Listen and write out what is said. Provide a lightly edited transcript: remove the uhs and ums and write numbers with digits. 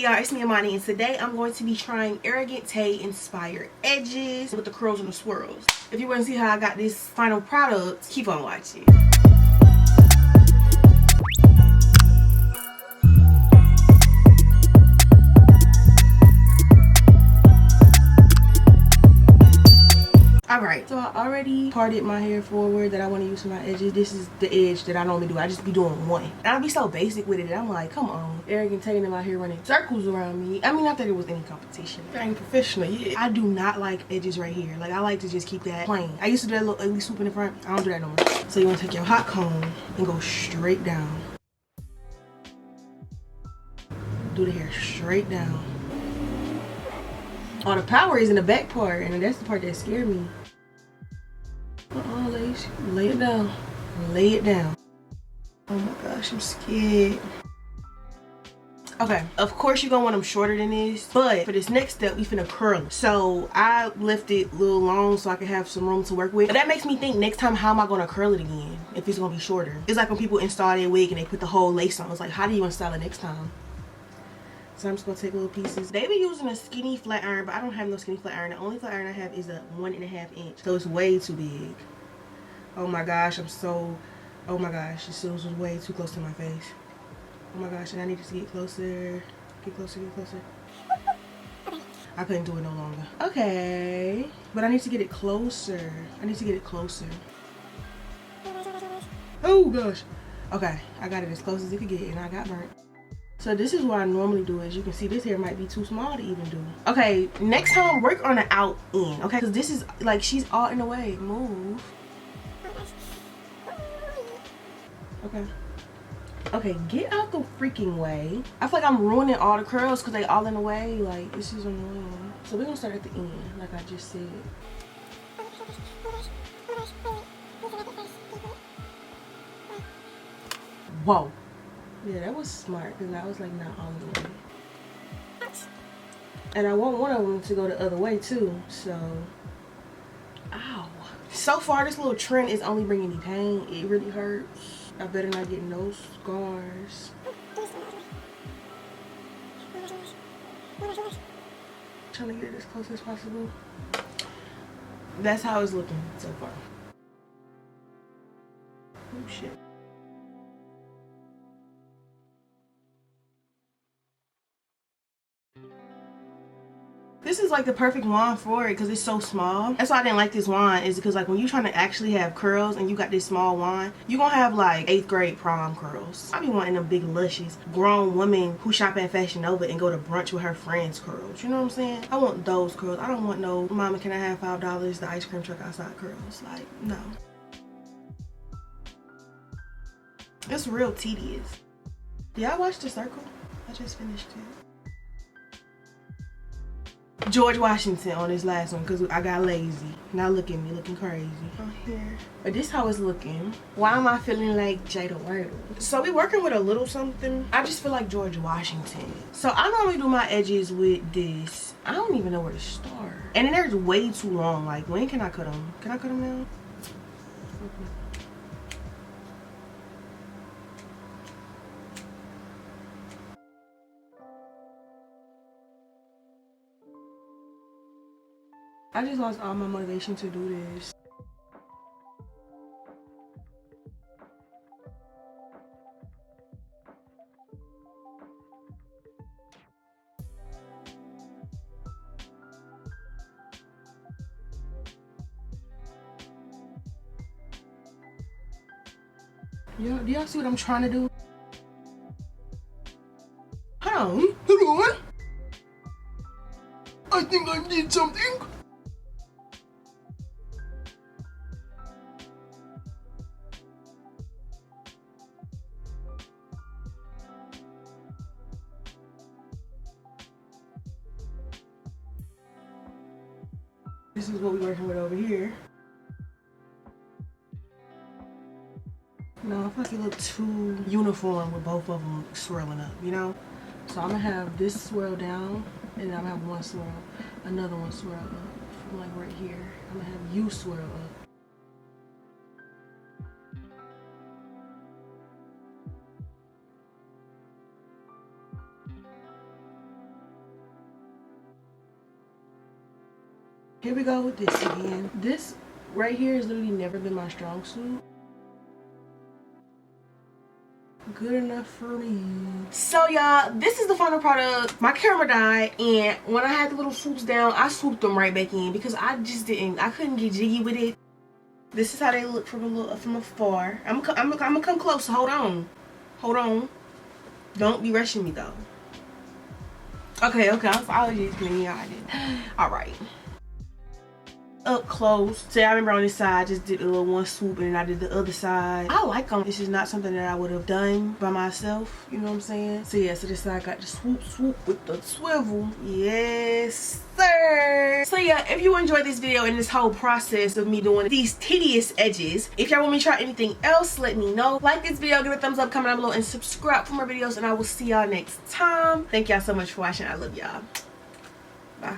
Y'all, it's me, Amani, and today I'm going to be trying Arrogant Tay inspired edges with the curls and the swirls. If you want to see how I got this final product, keep on watching. Alright, so I already parted my hair forward that I want to use for my edges. This is the edge that I normally do. I just be doing one. And I'll be so basic with it. I'm like, come on. Arrogant Tay in my hair running circles around me. I mean, not that it was any competition. I ain't professional yet. I do not like edges right here. Like, I like to just keep that plain. I used to do that little ugly swoop in the front. I don't do that no more. So you want to take your hot comb and go straight down. Do the hair straight down. All the power is in the back part, and that's the part that scared me. Ladies, lay it down. Lay it down. Oh my gosh, I'm scared. Okay, of course you're gonna want them shorter than this, but for this next step, we finna curl it. So I left it a little long so I can have some room to work with. But that makes me think next time, how am I gonna curl it again if it's gonna be shorter? It's like when people install their wig and they put the whole lace on. It's like, how do you install it next time? So I'm just gonna take little pieces. They be using a skinny flat iron, but I don't have no skinny flat iron. The only flat iron I have is a 1.5 inch. So it's way too big. Oh my gosh, oh my gosh, this was way too close to my face. Oh my gosh, and I need to get closer. Get closer, get closer. I couldn't do it no longer. Okay, but I need to get it closer. I need to get it closer. Oh gosh. Okay, I got it as close as it could get, and I got burnt. So this is what I normally do. As you can see, this hair might be too small to even do. Okay, next time work on the out end, okay? Because this is like, she's all in the way. Move. Okay. Okay, get out the freaking way. I feel like I'm ruining all the curls because they all in the way. Like, this is annoying. So we're gonna start at the end, like I just said. Whoa. Yeah, that was smart because I was like not all the way. And I want one of them to go the other way too, so. Ow. So far, this little trend is only bringing me pain. It really hurts. I better not get no scars. Trying to get it as close as possible. That's how it's looking so far. Oh shit. This is like the perfect wand for it because it's so small. That's why I didn't like this wand, is because like when you're trying to actually have curls and you got this small wand, you're gonna have like 8th grade prom curls. I be wanting them big luscious grown women who shop at Fashion Nova and go to brunch with her friends curls. You know what I'm saying? I want those curls. I don't want no mama can I have $5 the ice cream truck outside curls. Like, no. It's real tedious. Yeah, I watched The Circle. I just finished it. George Washington on this last one because I got lazy. Now look at me looking crazy. Oh, here. But this how it's looking. Why am I feeling like Jada Wardle? So we working with a little something. I just feel like George Washington. So I normally do my edges with this. I don't even know where to start. And then they're way too long. Like, when can I cut them? Can I cut them now? Okay. I just lost all my motivation to do this. Yo, do y'all see what I'm trying to do? Hold on. I think I did something. This is what we're working with over here. No, I feel like it looked too uniform with both of them swirling up, you know? So I'm gonna have this swirl down, and then I'm gonna have one swirl, another one swirl up, from like right here. I'm gonna have you swirl up. Here we go with this again. This right here has literally never been my strong suit. Good enough for me. So y'all, this is the final product. My camera died, and when I had the little swoops down, I swooped them right back in because I couldn't get jiggy with it. This is how they look from afar. I'm gonna come close. So hold on. Don't be rushing me though. Okay. I was just kidding. Yeah, I did. All right. Up close. So I remember on this side I just did a little one swoop, and then I did the other side. I like them. This is not something that I would have done by myself, you know what I'm saying? So yeah, so this side got the swoop with the swivel. Yes sir. So yeah, if you enjoyed this video and this whole process of me doing these tedious edges, if y'all want me to try anything else, let me know. Like this video, give it a thumbs up, comment down below, and subscribe for more videos, and I will see y'all next time. Thank y'all so much for watching. I love y'all. Bye.